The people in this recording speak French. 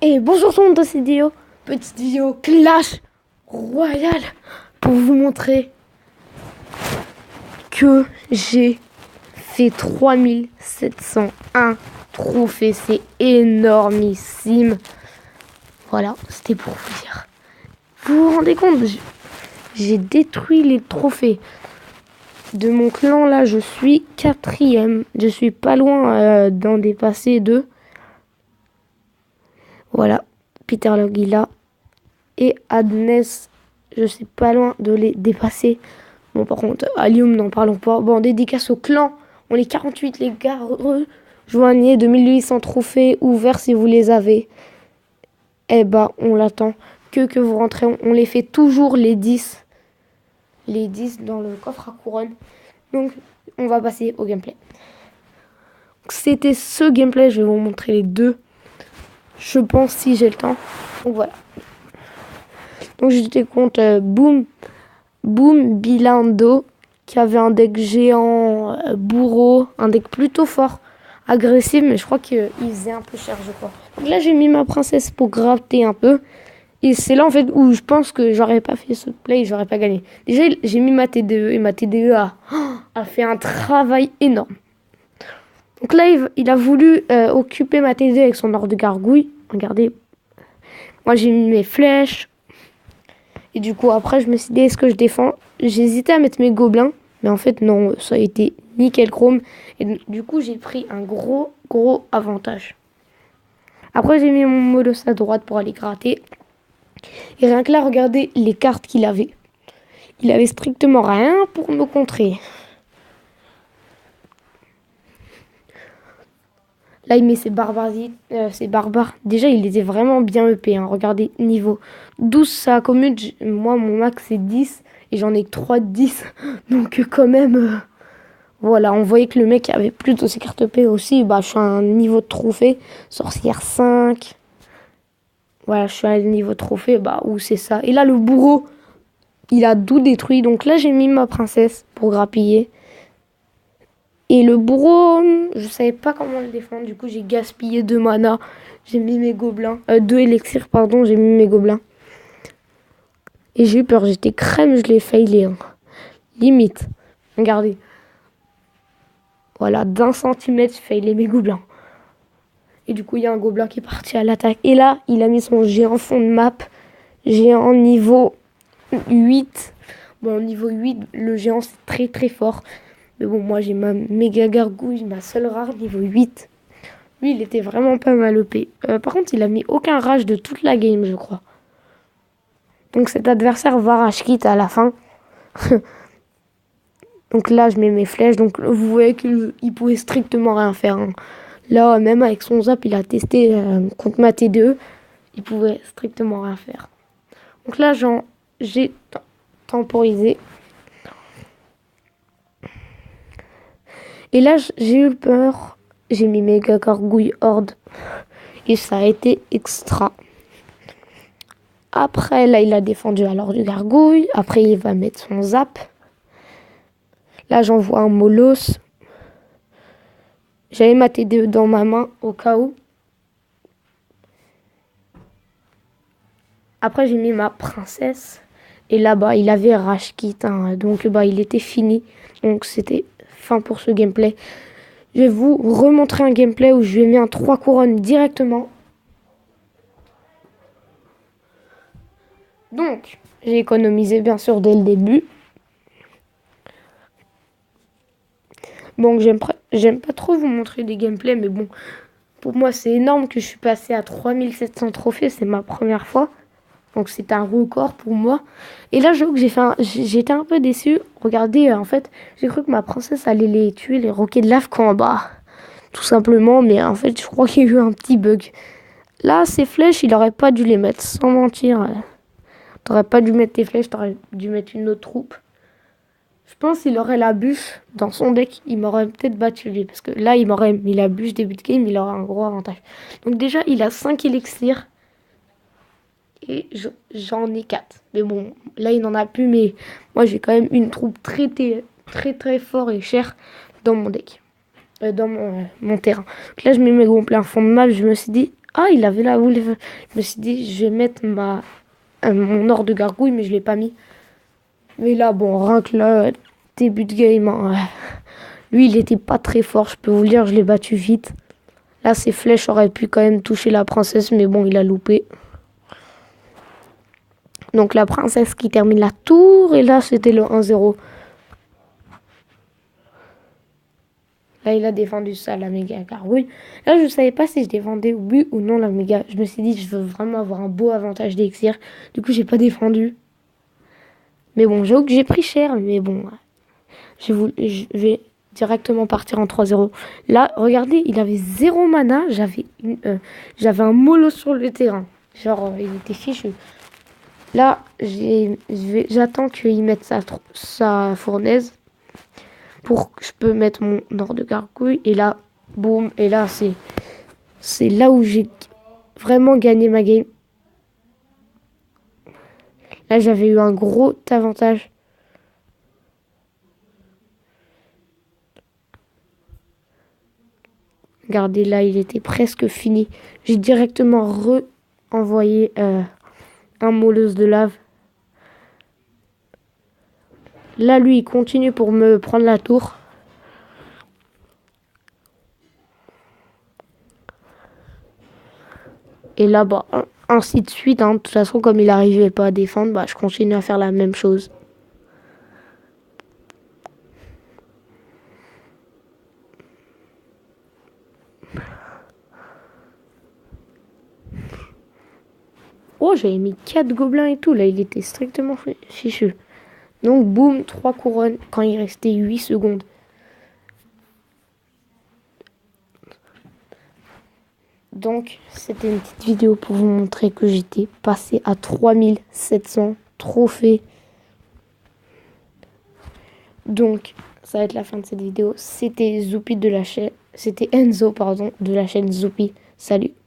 Et bonjour tout le monde, dans cette vidéo, petite vidéo Clash Royale pour vous montrer que j'ai fait 3701 trophées, c'est énormissime. Voilà, c'était pour vous dire. Vous vous rendez compte, j'ai détruit les trophées de mon clan, là je suis 4e, je suis pas loin d'en dépasser 2. Voilà, Peter Logila et Adness, je suis pas loin de les dépasser. Bon, par contre, Alium, n'en parlons pas. Bon, dédicace au clan, on est 48 les gars, rejoignez 2800 trophées ouverts si vous les avez. Eh ben, on l'attend que vous rentrez, on les fait toujours les 10 dans le coffre à couronne. Donc, on va passer au gameplay. C'était ce gameplay, je vais vous montrer les deux. Je pense si j'ai le temps. Donc voilà. Donc j'étais contre Boom Bilando qui avait un deck géant, bourreau, un deck plutôt fort, agressif, mais je crois qu'il faisait un peu cher, je crois. Donc là j'ai mis ma princesse pour gratter un peu. Et c'est là en fait où je pense que j'aurais pas fait ce play, j'aurais pas gagné. Déjà j'ai mis ma TDE et ma TDE a fait un travail énorme. Donc là il a voulu occuper ma TDE avec son or de gargouille. Regardez, moi j'ai mis mes flèches. Et du coup après je me suis dit est-ce que je défends. J'hésitais à mettre mes gobelins. Mais en fait non, ça a été nickel chrome. Et du coup j'ai pris un gros avantage. Après j'ai mis mon molosse à droite pour aller gratter. Et rien que là, regardez les cartes qu'il avait. Il avait strictement rien pour me contrer. Là, il met ses barbares. Déjà, il était vraiment bien EP. Hein. Regardez, niveau 12, ça commune. Moi, mon max, c'est 10. Et j'en ai que 3 de 10. Donc, quand même, voilà. On voyait que le mec avait plutôt ses cartes EP aussi. Bah, je suis à un niveau de trophée. Sorcière 5. Voilà, je suis à un niveau de trophée. Bah, où c'est ça. Et là, le bourreau, il a tout détruit. Donc là, j'ai mis ma princesse pour grappiller. Et le bourreau, je savais pas comment le défendre. Du coup, j'ai gaspillé 2 mana. J'ai mis mes gobelins. 2 élixirs, pardon. J'ai mis mes gobelins. Et j'ai eu peur. J'étais crème, je l'ai failé. Hein. Limite. Regardez. Voilà, d'1 centimètre, j'ai failé mes gobelins. Et du coup, il y a un gobelin qui est parti à l'attaque. Et là, il a mis son géant fond de map. Géant niveau 8. Bon, niveau 8, le géant, c'est très fort. Mais bon, moi, j'ai ma méga gargouille, ma seule rare, niveau 8. Lui, il était vraiment pas mal EP. Par contre, il a mis aucun rage de toute la game, je crois. Donc, cet adversaire va rage quitte à la fin. Donc là, je mets mes flèches. Donc, vous voyez qu'il pouvait strictement rien faire. Hein. Là, même avec son zap, il a testé contre ma T2. Il pouvait strictement rien faire. Donc là, j'ai temporisé. Et là, j'ai eu peur. J'ai mis méga gargouille horde. Et ça a été extra. Après, là, il a défendu à l'ordre du gargouille. Après, il va mettre son zap. Là, j'envoie un molosse. J'avais ma T2 dans ma main au cas où. Après, j'ai mis ma princesse. Et là-bas, il avait rage quitte. Hein, donc, il était fini. Donc, c'était fin pour ce gameplay. Je vais vous remontrer un gameplay où je lui ai mis un 3 couronnes directement. Donc, j'ai économisé bien sûr dès le début. Bon, j'aime pas trop vous montrer des gameplays, mais bon, pour moi c'est énorme que je suis passé à 3700 trophées, c'est ma première fois. Donc c'est un record pour moi. Et là, j'avoue que j'étais un peu déçue. Regardez, en fait, j'ai cru que ma princesse allait les tuer, les roquets de lave quand bas. Tout simplement, mais en fait, je crois qu'il y a eu un petit bug. Là, ces flèches, il aurait pas dû les mettre, sans mentir. T'aurais pas dû mettre tes flèches, t'aurais dû mettre une autre troupe. Je pense qu'il aurait la bûche dans son deck, il m'aurait peut-être battu lui. Parce que là, il m'aurait mis la bûche début de game, il aurait un gros avantage. Donc déjà, il a 5 élixirs. Et j'en ai 4. Mais bon, là, il n'en a plus. Mais moi, j'ai quand même une troupe très fort et chère dans mon deck. Dans mon terrain. Donc là, je mets mes gros plein fond de map. Je me suis dit, Ah, il avait la boule. Je me suis dit, je vais mettre mon or de gargouille, mais je l'ai pas mis. Mais là, bon, rien que là, début de game, hein, lui, il était pas très fort, je peux vous le dire, je l'ai battu vite. Là, ses flèches auraient pu quand même toucher la princesse, mais bon, il a loupé. Donc la princesse qui termine la tour, et là, c'était le 1-0. Là, il a défendu ça, la méga gargouille. Là, je ne savais pas si je défendais oui ou non la méga. Je me suis dit, je veux vraiment avoir un beau avantage d'élixir. Du coup, j'ai pas défendu. Mais bon, j'avoue que j'ai pris cher. Mais bon, je vais directement partir en 3-0. Là, regardez, il avait 0 mana. J'avais un mollo sur le terrain. Genre, il était fichu. Là, j'attends qu'il mette sa fournaise pour que je peux mettre mon or de gargouille. Et là, boum. Et là, c'est là où j'ai vraiment gagné ma game. Là, j'avais eu un gros avantage. Regardez, là, il était presque fini. J'ai directement re-envoyé un moleuse de lave. Là, lui, il continue pour me prendre la tour. Et là, bah, ainsi de suite. Hein. De toute façon, comme il n'arrivait pas à défendre, bah, je continue à faire la même chose. Oh, j'avais mis 4 gobelins et tout. Là, il était strictement fichu. Donc, boum, 3 couronnes quand il restait 8 secondes. Donc, c'était une petite vidéo pour vous montrer que j'étais passé à 3700 trophées. Donc, ça va être la fin de cette vidéo. C'était Zoupi de la chaîne. C'était Enzo, pardon, de la chaîne Zoupi. Salut!